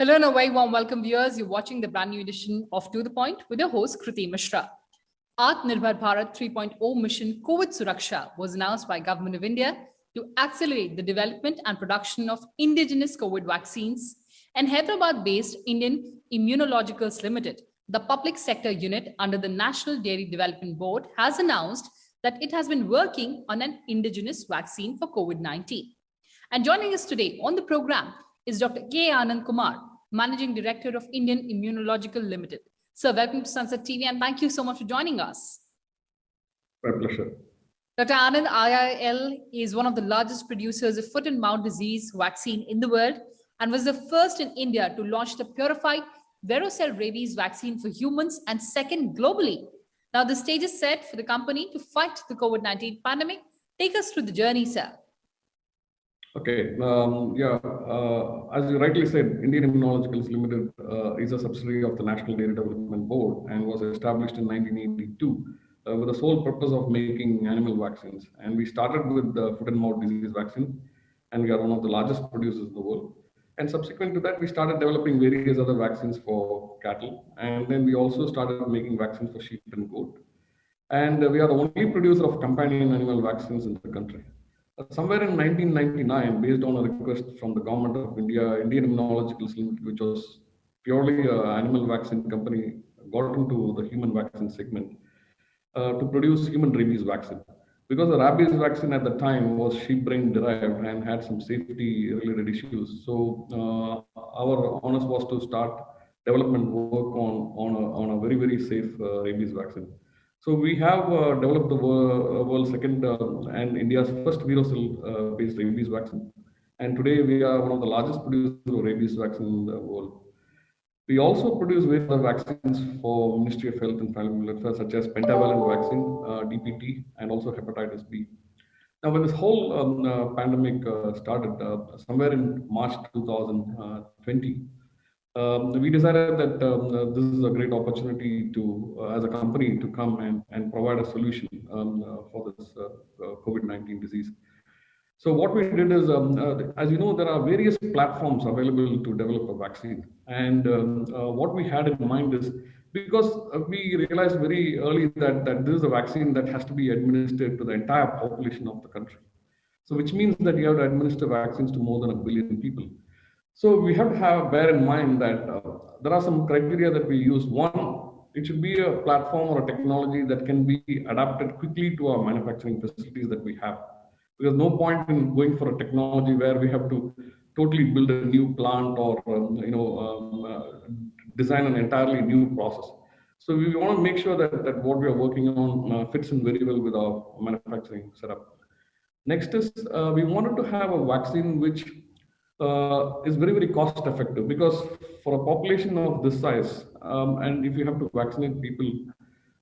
Hello and a very warm welcome, viewers. You're watching the brand new edition of To The Point with your host, Kriti Mishra. Atmanirbhar Bharat 3.0 mission COVID Suraksha was announced by Government of India to accelerate the development and production of indigenous COVID vaccines. And Hyderabad-based Indian Immunologicals Limited, the public sector unit under the National Dairy Development Board, has announced that it has been working on an indigenous vaccine for COVID-19. And joining us today on the program is Dr. K. Anand Kumar, Managing Director of Indian Immunological Limited. Sir, welcome to Sunset TV and thank you so much for joining us. My pleasure. Dr. Anand, IIL is one of the largest producers of foot and mouth disease vaccine in the world and was the first in India to launch the purified Verocell rabies vaccine for humans and second globally. Now the stage is set for the company to fight the COVID-19 pandemic. Take us through the journey, sir. Okay. As you rightly said, Indian Immunologicals Limited is a subsidiary of the National Dairy Development Board and was established in 1982 with the sole purpose of making animal vaccines. And we started with the foot and mouth disease vaccine, and we are one of the largest producers in the world. And subsequent to that, we started developing various other vaccines for cattle, and then we also started making vaccines for sheep and goat. And we are the only producer of companion animal vaccines in the country. Somewhere in 1999, based on a request from the government of India, Indian Immunologicals Limited, which was purely an animal vaccine company, got into the human vaccine segment to produce human rabies vaccine. Because the rabies vaccine at the time was sheep brain derived and had some safety related issues. So our honors was to start development work on a very, very safe rabies vaccine. So we have developed the world's second and India's first Verocell-based rabies vaccine. And today we are one of the largest producers of rabies vaccine in the world. We also produce various other vaccines for Ministry of Health and Family Welfare, such as pentavalent vaccine, DPT, and also hepatitis B. Now, when this whole pandemic started, somewhere in March 2020, we decided that this is a great opportunity to, as a company, to come and provide a solution for this COVID-19 disease. So what we did is, as you know, there are various platforms available to develop a vaccine. And what we had in mind is, because we realized very early that this is a vaccine that has to be administered to the entire population of the country. So which means that you have to administer vaccines to more than 1 billion people. So we have to bear in mind that there are some criteria that we use. One, it should be a platform or a technology that can be adapted quickly to our manufacturing facilities that we have. Because no point in going for a technology where we have to totally build a new plant or design an entirely new process. So we want to make sure that what we are working on fits in very well with our manufacturing setup. Next is we wanted to have a vaccine which is very, very cost effective, because for a population of this size, and if you have to vaccinate people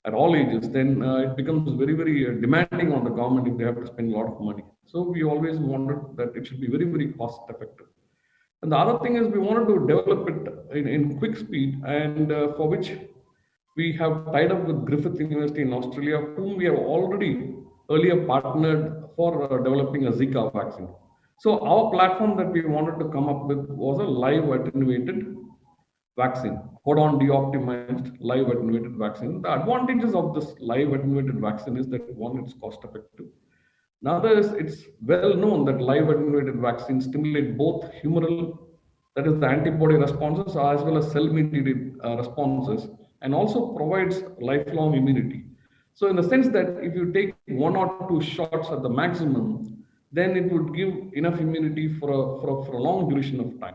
at all ages, then it becomes very, very demanding on the government if they have to spend a lot of money. So we always wanted that it should be very, very cost effective. And the other thing is we wanted to develop it in quick speed, and for which we have tied up with Griffith University in Australia, whom we have already earlier partnered for developing a Zika vaccine. So our platform that we wanted to come up with was a live attenuated vaccine, codon deoptimized live attenuated vaccine. The advantages of this live attenuated vaccine is that one, it's cost effective. Another is it's well known that live attenuated vaccines stimulate both humoral, that is the antibody responses, as well as cell mediated responses, and also provides lifelong immunity. So in the sense that if you take 1 or 2 shots at the maximum, then it would give enough immunity for a long duration of time,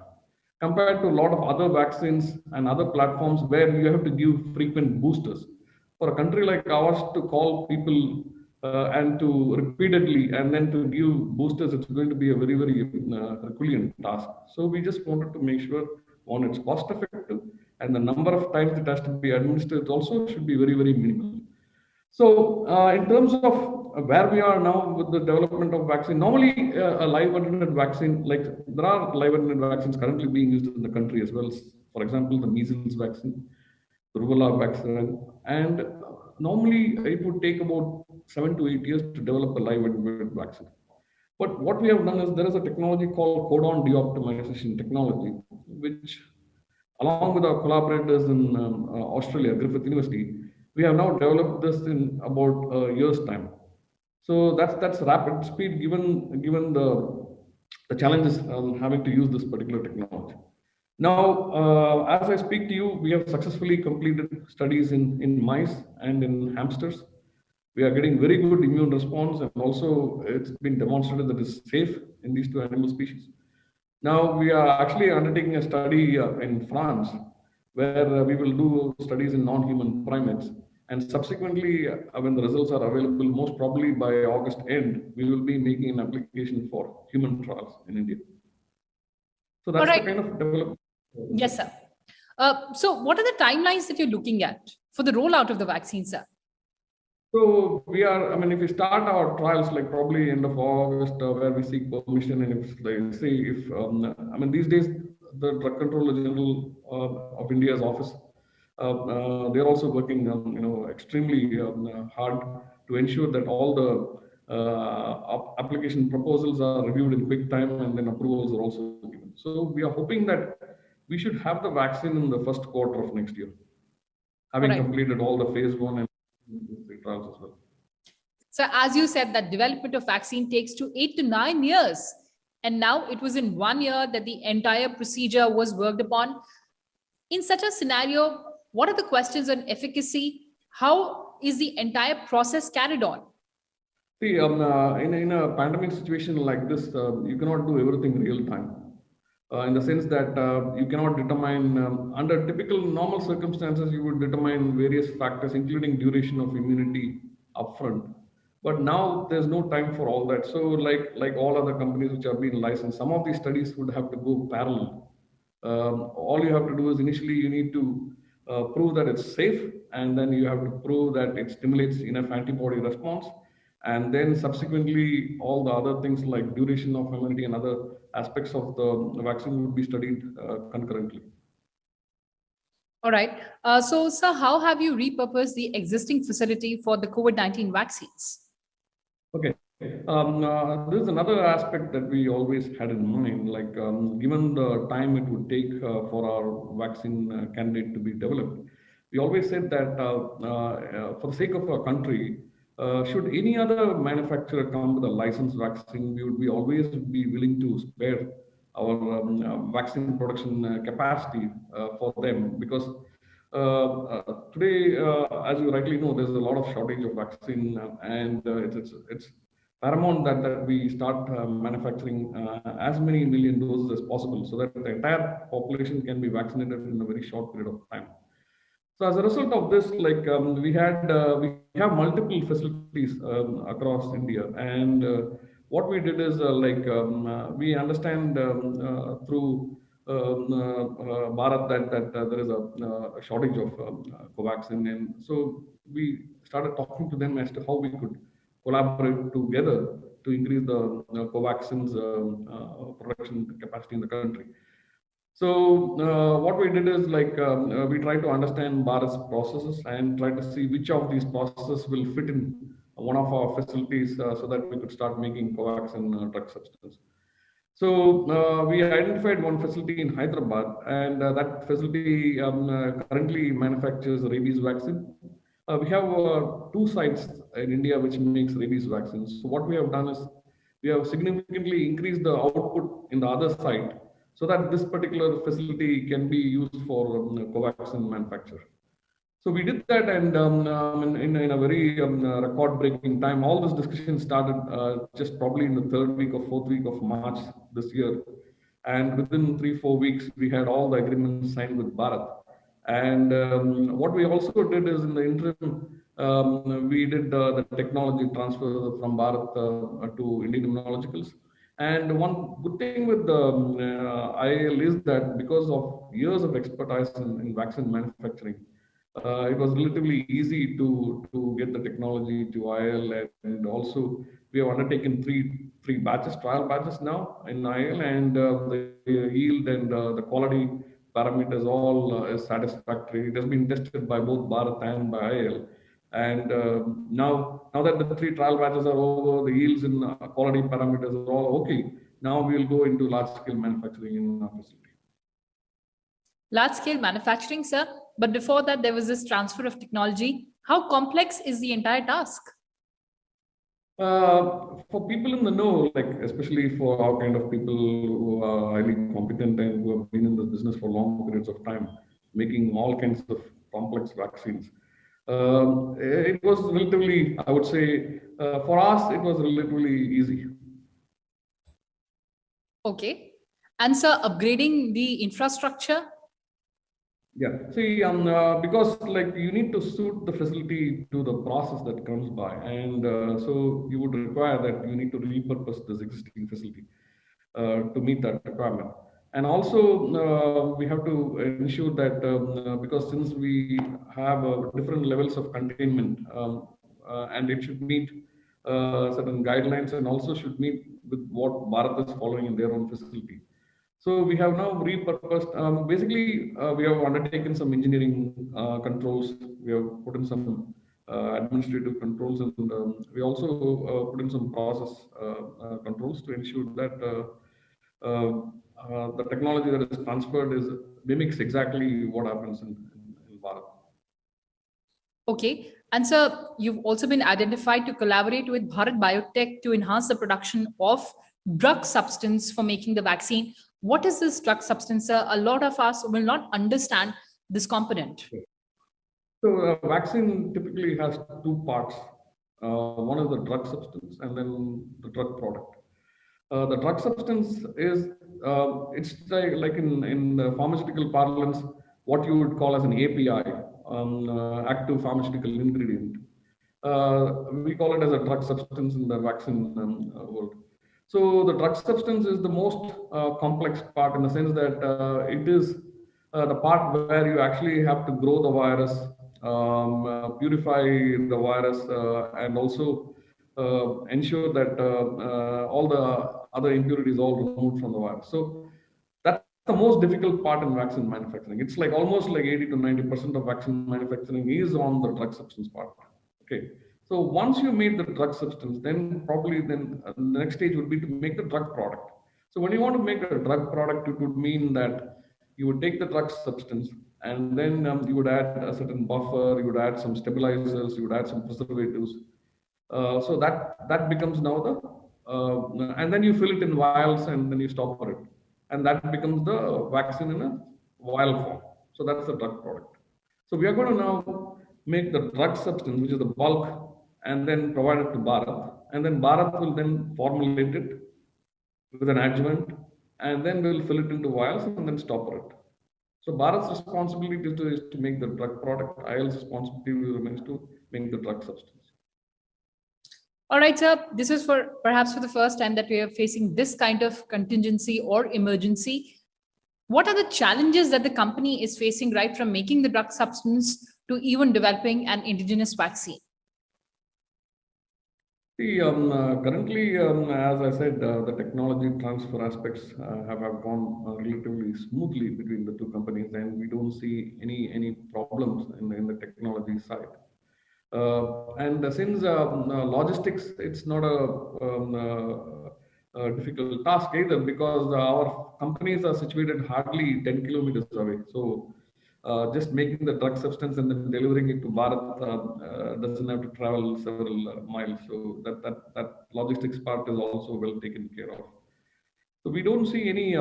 compared to a lot of other vaccines and other platforms where you have to give frequent boosters. For a country like ours to call people and to repeatedly and then to give boosters, it's going to be a very, very Herculean task. So we just wanted to make sure, one, it's cost effective, and the number of times it has to be administered also should be very, very minimal. So in terms of where we are now with the development of vaccine, normally a live attenuated vaccine, like there are live attenuated vaccines currently being used in the country as well. For example, the measles vaccine, the rubella vaccine, and normally it would take about 7 to 8 years to develop a live attenuated vaccine. But what we have done is there is a technology called codon deoptimization technology, which Along with our collaborators in Australia, Griffith University, we have now developed this in about a year's time. So that's rapid speed given the challenges having to use this particular technology. Now, as I speak to you, we have successfully completed studies in mice and in hamsters. We are getting very good immune response, and also it's been demonstrated that it's safe in these two animal species. Now, we are actually undertaking a study in France where we will do studies in non-human primates. And subsequently, when the results are available, most probably by August end, we will be making an application for human trials in India. So All that's right. the kind of development. Yes, sir. So what are the timelines that you're looking at for the rollout of the vaccine, sir? So we are, I mean, if we start our trials like probably end of August, where we seek permission, and if they see if, I mean, these days the Drug Controller General of India's office, they're also working, extremely hard to ensure that all the application proposals are reviewed in quick time, and then approvals are also given. So we are hoping that we should have the vaccine in the first quarter of next year, having completed all the phase 1 and trials as well. So as you said, that development of vaccine takes 8 to 9 years. And now it was in 1 year that the entire procedure was worked upon. In such a scenario, what are the questions on efficacy? How is the entire process carried on? See, in a pandemic situation like this, you cannot do everything real time. In the sense that you cannot determine, under typical normal circumstances, you would determine various factors, including duration of immunity upfront. But now there's no time for all that. So like all other companies which have been licensed, some of these studies would have to go parallel. All you have to do is initially you need to prove that it's safe, and then you have to prove that it stimulates enough antibody response. And then subsequently, all the other things like duration of immunity and other aspects of the vaccine would be studied concurrently. All right. So, sir, how have you repurposed the existing facility for the COVID-19 vaccines? Okay. This is another aspect that we always had in mind, like given the time it would take for our vaccine candidate to be developed, we always said that for the sake of our country, should any other manufacturer come with a licensed vaccine, we would be always be willing to spare our vaccine production capacity for them, because today, as you rightly know, there's a lot of shortage of vaccine, and it's paramount that we start manufacturing as many million doses as possible, so that the entire population can be vaccinated in a very short period of time. So as a result of this, like we have multiple facilities across India, and what we did is we understand through Bharat that there is a shortage of Covaxin, and so we started talking to them as to how we could collaborate together to increase the Covaxin's production capacity in the country. So what we did is we tried to understand Bharat's processes and try to see which of these processes will fit in one of our facilities so that we could start making Covaxin drug substance. So we identified one facility in Hyderabad, and that facility currently manufactures rabies vaccine. We have 2 sites in India which makes rabies vaccines. So what we have done is we have significantly increased the output in the other site, so that this particular facility can be used for Covaxin manufacture. So we did that, and in a very record-breaking time. All this discussion started just probably in the 3rd week or 4th week of March this year, and within 3-4 weeks we had all the agreements signed with Bharat. And what we also did is, in the interim, we did the technology transfer from Bharat to Indian Immunologicals. And one good thing with the IIL is that because of years of expertise in vaccine manufacturing, it was relatively easy to get the technology to IIL, and also we have undertaken three batches, trial batches now in IIL, and the yield and the quality parameters all is satisfactory. It has been tested by both Bharat and by IIL. And now that the 3 trial batches are over, the yields and quality parameters are all okay. Now we will go into large scale manufacturing in our facility. Large-scale manufacturing, sir. But before that, there was this transfer of technology. How complex is the entire task? For people in the know, like especially for our kind of people who are highly competent and who have been in this business for long periods of time, making all kinds of complex vaccines, it was relatively, I would say, for us, it was relatively easy. Okay. And sir, upgrading the infrastructure. Yeah, see, because like you need to suit the facility to the process that comes by, and so you would require that you need to repurpose this existing facility to meet that requirement. And also, we have to ensure that because since we have different levels of containment, and it should meet certain guidelines, and also should meet with what Bharat is following in their own facility. So we have now repurposed. Basically, we have undertaken some engineering controls. We have put in some administrative controls, and we also put in some process controls to ensure that the technology that is transferred is mimics exactly what happens in Bharat. Okay. And sir, you've also been identified to collaborate with Bharat Biotech to enhance the production of drug substance for making the vaccine. What is this drug substance, sir? A lot of us will not understand this component. So a vaccine typically has two parts. One is the drug substance and then the drug product. The drug substance is, it's like in the pharmaceutical parlance, what you would call as an API, active pharmaceutical ingredient. We call it as a drug substance in the vaccine world. So the drug substance is the most complex part in the sense that it is the part where you actually have to grow the virus, purify the virus, and also ensure that all the other impurities all removed from the virus. So that's the most difficult part in vaccine manufacturing. It's like almost like 80 to 90% of vaccine manufacturing is on the drug substance part. Okay. So once you made the drug substance, then probably then the next stage would be to make the drug product. So when you want to make a drug product, it would mean that you would take the drug substance and then you would add a certain buffer, you would add some stabilizers, you would add some preservatives. So that becomes now and then you fill it in vials and then you stop for it. And that becomes the vaccine in a vial form. So that's the drug product. So we are going to now make the drug substance, which is the bulk, and then provide it to Bharat. And then Bharat will then formulate it with an adjuvant, and then we'll fill it into vials and then stopper it. So Bharat's responsibility is to make the drug product. IL's responsibility remains to make the drug substance. All right, sir. This is perhaps for the first time that we are facing this kind of contingency or emergency. What are the challenges that the company is facing right from making the drug substance to even developing an indigenous vaccine? See, currently, as I said, the technology transfer aspects have gone relatively smoothly between the two companies, and we don't see any problems in the technology side. And since logistics, it's not a difficult task either because our companies are situated hardly 10 kilometers away. So just making the drug substance and then delivering it to Bharat doesn't have to travel several miles. So that logistics part is also well taken care of. So we don't see any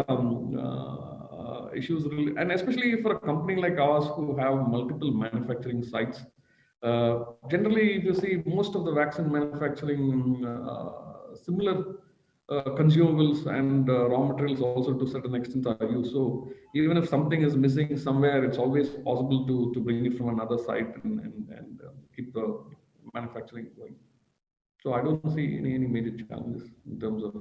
issues really, and especially for a company like ours who have multiple manufacturing sites. Generally, if you see most of the vaccine manufacturing, similar consumables and raw materials also to a certain extent are used. So even if something is missing somewhere, it's always possible to bring it from another site and keep the manufacturing going. So I don't see any major challenges in terms of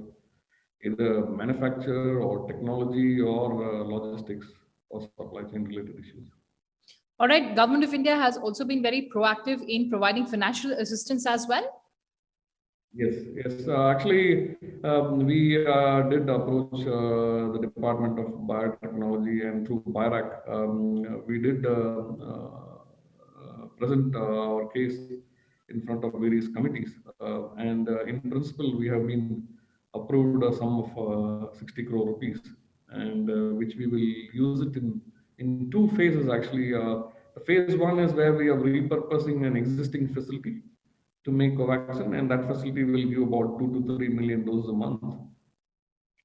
either manufacture or technology or logistics or supply chain related issues. All right, Government of India has also been very proactive in providing financial assistance as well. Yes. Actually, we did approach the Department of Biotechnology, and through BIRAC, we did present our case in front of various committees. And in principle, we have been approved a sum of 60 crore rupees, and which we will use it in two phases actually. The phase one is where we are repurposing an existing facility to make Covaxin, and that facility will give about 2 to 3 million doses a month.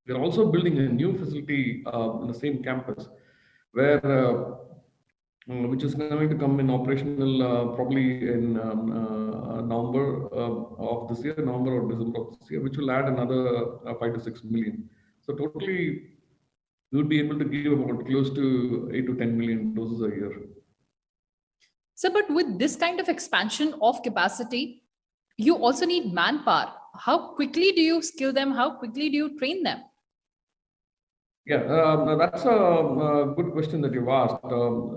We're also building a new facility in the same campus, where which is going to come in operational probably in November of this year, November or December of this year, which will add another 5 to 6 million. So totally, we'll be able to give about close to 8 to 10 million doses a year. So, but with this kind of expansion of capacity, you also need manpower. How quickly do you skill them? How quickly do you train them? Yeah, that's a good question that you've asked.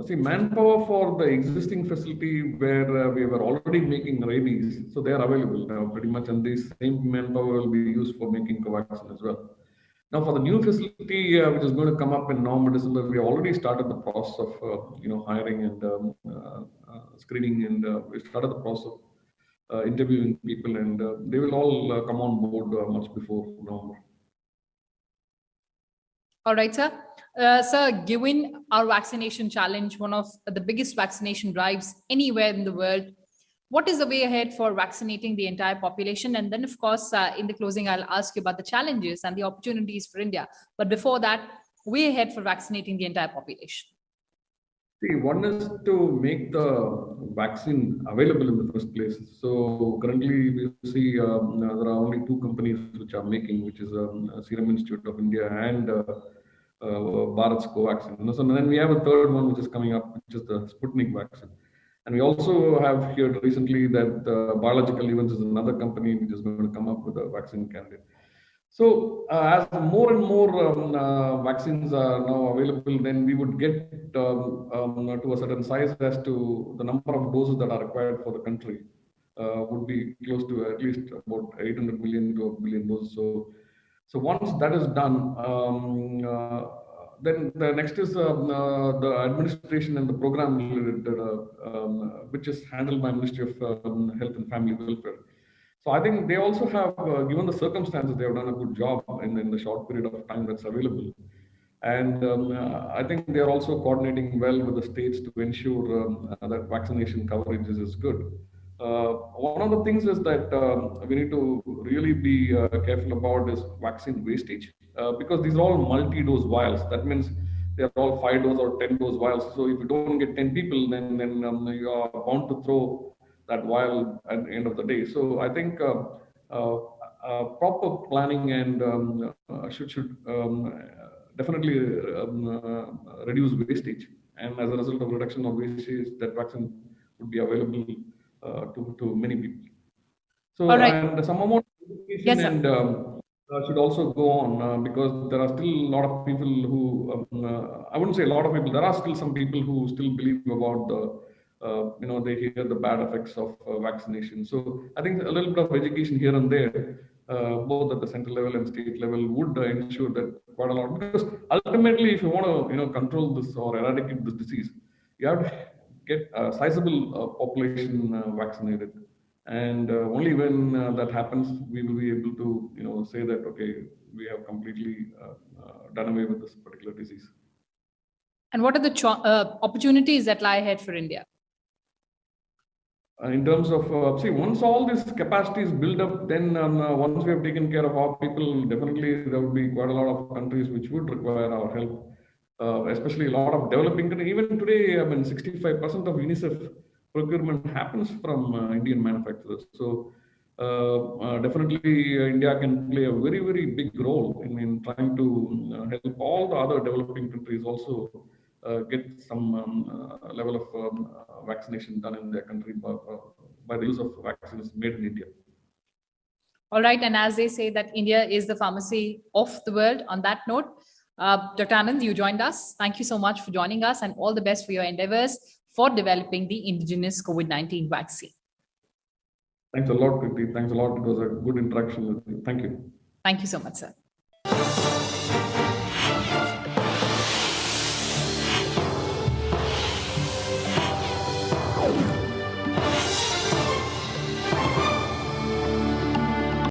See, manpower for the existing facility where we were already making rabies, so they are available now pretty much, and this same manpower will be used for making Covaxin as well. Now, for the new facility, which is going to come up in November, December, we already started the process of hiring and screening, and we started the process of interviewing people, and they will all come on board much before November. All right, sir. Sir, given our vaccination challenge, one of the biggest vaccination drives anywhere in the world, what is the way ahead for vaccinating the entire population? And then, of course, in the closing, I'll ask you about the challenges and the opportunities for India. But before that, way ahead for vaccinating the entire population. See, one is to make the vaccine available in the first place. So currently, we see there are only two companies which are making, which is Serum Institute of India and Bharat's Covaxin. So then we have a third one which is coming up, which is the Sputnik vaccine. And we also have heard recently that Biological Events is another company which is going to come up with a vaccine candidate. So as more and more vaccines are now available, then we would get to a certain size as to the number of doses that are required for the country would be close to at least about 800 million to 1 billion doses. So once that is done, then the next is the administration and the program which is handled by Ministry of Health and Family Welfare. So I think they also have, given the circumstances, they have done a good job in the short period of time that's available. And I think they are also coordinating well with the states to ensure that vaccination coverage is good. One of the things is that we need to really be careful about is vaccine wastage, because these are all multi-dose vials. That means they are all 5-dose or 10-dose vials. So if you don't get 10 people, then you are bound to throw that vial at the end of the day. So I think proper planning and should definitely reduce wastage. And as a result of reduction of wastage, that vaccine would be available to many people. So and some amount of education should also go on because there are still a lot of people who, I wouldn't say a lot of people, there are still some people who still believe about the they hear the bad effects of vaccination. So I think a little bit of education here and there, both at the central level and state level, would ensure that quite a lot. Because ultimately, if you want to control this or eradicate this disease, you have to get a sizable population vaccinated. And only when that happens, we will be able to say that, okay, we have completely done away with this particular disease. And what are the opportunities that lie ahead for India? In terms of, once all this capacity is built up, then once we have taken care of our people, definitely there would be quite a lot of countries which would require our help, especially a lot of developing countries. Even today, 65% of UNICEF procurement happens from Indian manufacturers. So definitely India can play a very, very big role in trying to help all the other developing countries also get some level of vaccination done in their country by the use of vaccines made in India. All right. And as they say that India is the pharmacy of the world, on that note, Dr. Anand, you joined us. Thank you so much for joining us and all the best for your endeavors for developing the indigenous COVID-19 vaccine. Thanks a lot, Kriti. Thanks a lot. It was a good interaction with you. Thank you. Thank you so much, sir.